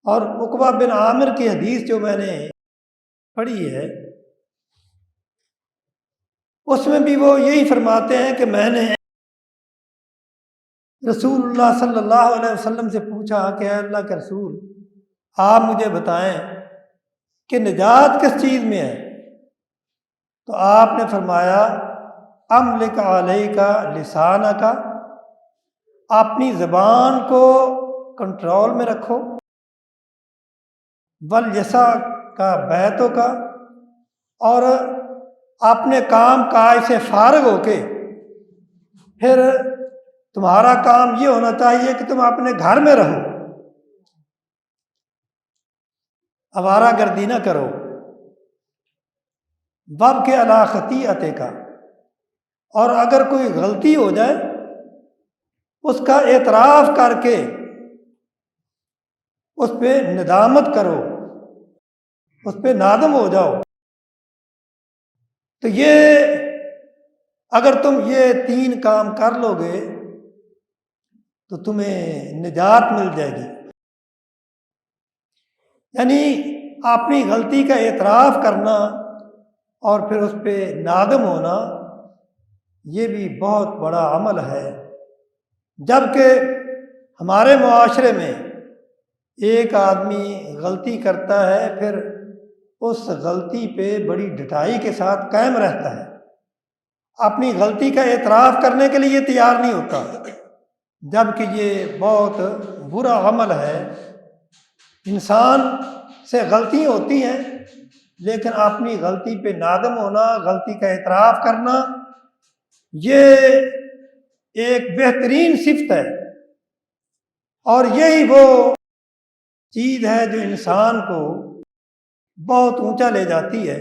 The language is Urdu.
اور عقبہ بن عامر کی حدیث جو میں نے پڑھی ہے اس میں بھی وہ یہی فرماتے ہیں کہ میں نے رسول اللہ صلی اللہ علیہ وسلم سے پوچھا کہ اے اللہ کے رسول آپ مجھے بتائیں کہ نجات کس چیز میں ہے؟ تو آپ نے فرمایا املک علیک لسانک، اپنی زبان کو کنٹرول میں رکھو، والیسع کا بیتوں کا، اور اپنے کام کاج سے فارغ ہو کے پھر تمہارا کام یہ ہونا چاہیے کہ تم اپنے گھر میں رہو، آوارہ گردی نہ کرو، وابکی علی خطیئتک، اور اگر کوئی غلطی ہو جائے اس کا اعتراف کر کے اس پہ ندامت کرو، اس پہ نادم ہو جاؤ۔ تو یہ اگر تم یہ 3 کام کر لو گے تو تمہیں نجات مل جائے گی۔ یعنی اپنی غلطی کا اعتراف کرنا اور پھر اس پہ نادم ہونا، یہ بھی بہت بڑا عمل ہے۔ جبکہ ہمارے معاشرے میں ایک آدمی غلطی کرتا ہے پھر اس غلطی پہ بڑی ڈٹائی کے ساتھ قائم رہتا ہے، اپنی غلطی کا اعتراف کرنے کے لیے تیار نہیں ہوتا، جبکہ یہ بہت برا عمل ہے۔ انسان سے غلطی ہوتی ہیں لیکن اپنی غلطی پہ نادم ہونا، غلطی کا اعتراف کرنا، یہ ایک بہترین صفت ہے، اور یہی وہ چیز ہے جو انسان کو بہت اونچا لے جاتی ہے۔